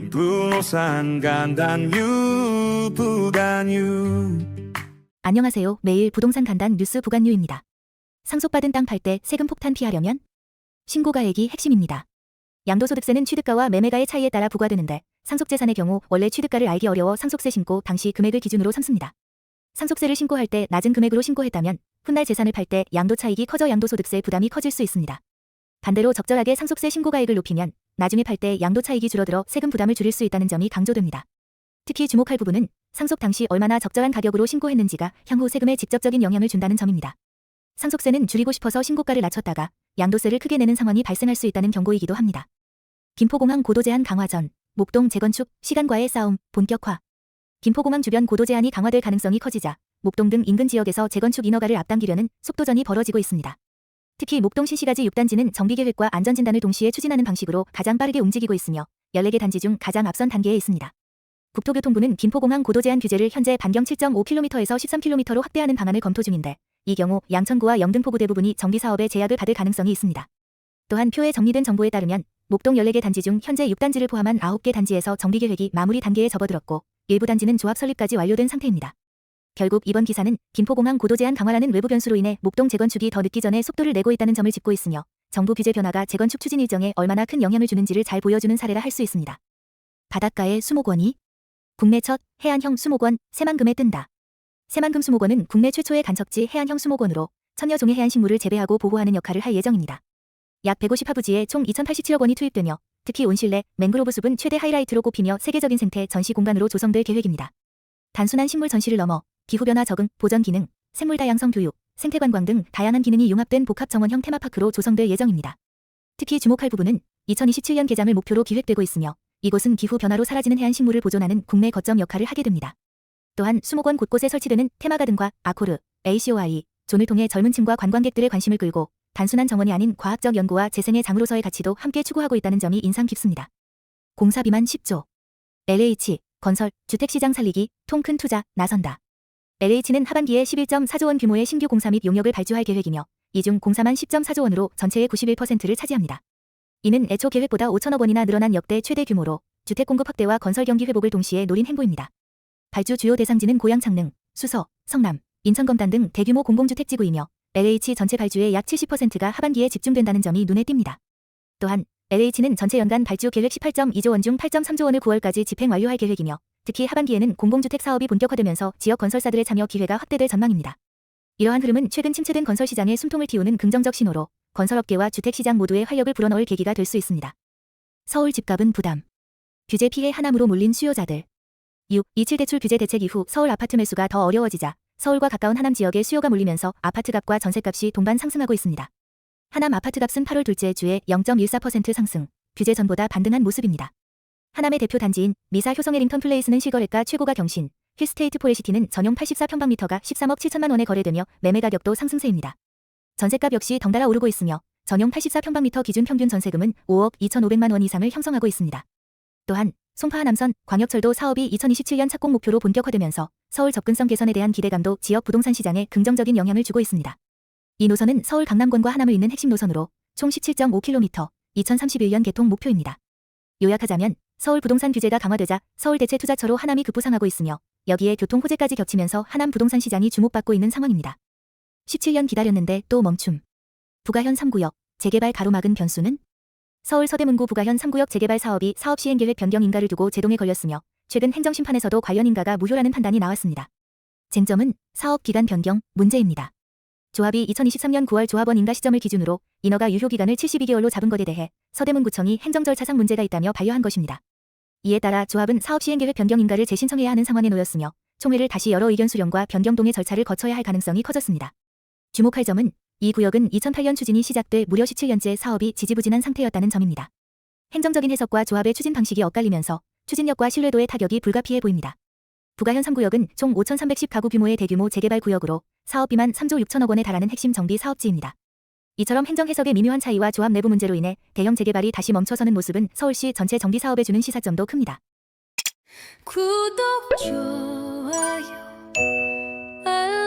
부동산 간단 부간유. 안녕하세요. 매일 부동산 간단 뉴스 부간유입니다. 상속받은 땅 팔 때 세금 폭탄 피하려면 신고가액이 핵심입니다. 양도소득세는 취득가와 매매가의 차이에 따라 부과되는데 상속재산의 경우 원래 취득가를 알기 어려워 상속세 신고 당시 금액을 기준으로 삼습니다. 상속세를 신고할 때 낮은 금액으로 신고했다면 훗날 재산을 팔 때 양도 차익이 커져 양도소득세 부담이 커질 수 있습니다. 반대로 적절하게 상속세 신고가액을 높이면 나중에 팔 때 양도 차익이 줄어들어 세금 부담을 줄일 수 있다는 점이 강조됩니다. 특히 주목할 부분은 상속 당시 얼마나 적절한 가격으로 신고했는지가 향후 세금에 직접적인 영향을 준다는 점입니다. 상속세는 줄이고 싶어서 신고가를 낮췄다가 양도세를 크게 내는 상황이 발생할 수 있다는 경고이기도 합니다. 김포공항 고도 제한 강화 전, 목동 재건축, 시간과의 싸움, 본격화. 김포공항 주변 고도 제한이 강화될 가능성이 커지자 목동 등 인근 지역에서 재건축 인허가를 앞당기려는 속도전이 벌어지고 있습니다. 특히 목동 신시가지 6단지는 정비계획과 안전진단을 동시에 추진하는 방식으로 가장 빠르게 움직이고 있으며 14개 단지 중 가장 앞선 단계에 있습니다. 국토교통부는 김포공항 고도 제한 규제를 현재 반경 7.5km에서 13km로 확대하는 방안을 검토 중인데 이 경우 양천구와 영등포구 대부분이 정비사업에 제약을 받을 가능성이 있습니다. 또한 표에 정리된 정보에 따르면 목동 14개 단지 중 현재 6단지를 포함한 9개 단지에서 정비계획이 마무리 단계에 접어들었고 일부 단지는 조합 설립까지 완료된 상태입니다. 결국 이번 기사는 김포공항 고도 제한 강화라는 외부 변수로 인해 목동 재건축이 더 늦기 전에 속도를 내고 있다는 점을 짚고 있으며 정부 규제 변화가 재건축 추진 일정에 얼마나 큰 영향을 주는지를 잘 보여주는 사례라 할 수 있습니다. 바닷가의 수목원이 국내 첫 해안형 수목원 새만금에 뜬다. 새만금 수목원은 국내 최초의 간척지 해안형 수목원으로 천여 종의 해안식물을 재배하고 보호하는 역할을 할 예정입니다. 약 150하 부지에 총 2,087억 원이 투입되며 특히 온실내, 맹그로브 숲은 최대 하이라이트로 꼽히며 세계적인 생태 전시 공간으로 조성될 계획입니다. 단순한 식물 전시를 넘어 기후변화 적응, 보전 기능, 생물 다양성 교육, 생태관광 등 다양한 기능이 융합된 복합 정원형 테마파크로 조성될 예정입니다. 특히 주목할 부분은 2027년 개장을 목표로 기획되고 있으며 이곳은 기후변화로 사라지는 해안식물을 보존하는 국내 거점 역할을 하게 됩니다. 또한 수목원 곳곳에 설치되는 테마가든과 아코르, ACOI, 존을 통해 젊은 층과 관광객들의 관심을 끌고 단순한 정원이 아닌 과학적 연구와 재생의 장으로서의 가치도 함께 추구하고 있다는 점이 인상 깊습니다. 공사 비만 10조. LH, 건설, 주택시장 살리기, 통 큰 투자, 나선다. LH는 하반기에 11.4조 원 규모의 신규 공사 및 용역을 발주할 계획이며 이 중 공사만 10.4조 원으로 전체의 91%를 차지합니다. 이는 애초 계획보다 5천억 원이나 늘어난 역대 최대 규모로 주택 공급 확대와 건설 경기 회복을 동시에 노린 행보입니다. 발주 주요 대상지는 고양 창릉, 수서, 성남, 인천 검단 등 대규모 공공주택지구이며 LH 전체 발주의 약 70%가 하반기에 집중된다는 점이 눈에 띕니다. 또한 LH는 전체 연간 발주 계획 18.2조 원 중 8.3조 원을 9월까지 집행 완료할 계획이며 특히 하반기에는 공공주택 사업이 본격화되면서 지역 건설사들의 참여 기회가 확대될 전망입니다. 이러한 흐름은 최근 침체된 건설 시장에 숨통을 틔우는 긍정적 신호로 건설업계와 주택시장 모두의 활력을 불어넣을 계기가 될 수 있습니다. 서울 집값은 부담. 규제 피해 하남으로 몰린 수요자들. 6.27 대출 규제 대책 이후 서울 아파트 매수가 더 어려워지자 서울과 가까운 하남 지역에 수요가 몰리면서 아파트값과 전셋값이 동반 상승하고 있습니다. 하남 아파트값은 8월 둘째 주에 0.14% 상승, 규제 전보다 반등한 모습입니다. 하남의 대표 단지인 미사 효성 해링턴 플레이스는 실거래가 최고가 경신, 힐스테이트 포레시티는 전용 84평방미터가 13억 7천만 원에 거래되며 매매 가격도 상승세입니다. 전셋값 역시 덩달아 오르고 있으며 전용 84평방미터 기준 평균 전세금은 5억 2,500만 원 이상을 형성하고 있습니다. 또한 송파 하남선 광역철도 사업이 2027년 착공 목표로 본격화되면서 서울 접근성 개선에 대한 기대감도 지역 부동산 시장에 긍정적인 영향을 주고 있습니다. 이 노선은 서울 강남권과 하남을 잇는 핵심 노선으로 총 17.5km, 2031년 개통 목표입니다. 요약하자면 서울 부동산 규제가 강화되자 서울 대체 투자처로 하남이 급부상하고 있으며 여기에 교통 호재까지 겹치면서 하남 부동산 시장이 주목받고 있는 상황입니다. 17년 기다렸는데 또 멈춤. 부가현 3구역, 재개발 가로막은 변수는? 서울 서대문구 부가현 3구역 재개발 사업이 사업 시행 계획 변경 인가를 두고 제동에 걸렸으며 최근 행정심판에서도 관련 인가가 무효라는 판단이 나왔습니다. 쟁점은 사업 기간 변경 문제입니다. 조합이 2023년 9월 조합원 인가 시점을 기준으로 인허가 유효 기간을 72개월로 잡은 것에 대해 서대문구청이 행정 절차상 문제가 있다며 반려한 것입니다. 이에 따라 조합은 사업 시행 계획 변경 인가를 재신청해야 하는 상황에 놓였으며 총회를 다시 열어 의견 수렴과 변경 동의 절차를 거쳐야 할 가능성이 커졌습니다. 주목할 점은 이 구역은 2008년 추진이 시작돼 무려 17년째 사업이 지지부진한 상태였다는 점입니다. 행정적인 해석과 조합의 추진 방식이 엇갈리면서 추진력과 신뢰도의 타격이 불가피해 보입니다. 부가현 3구역은 총 5,310가구 규모의 대규모 재개발 구역으로 사업비만 3조 6천억 원에 달하는 핵심 정비 사업지입니다. 이처럼 행정 해석의 미묘한 차이와 조합 내부 문제로 인해 대형 재개발이 다시 멈춰서는 모습은 서울시 전체 정비 사업에 주는 시사점도 큽니다. 구독, 좋아요, 알람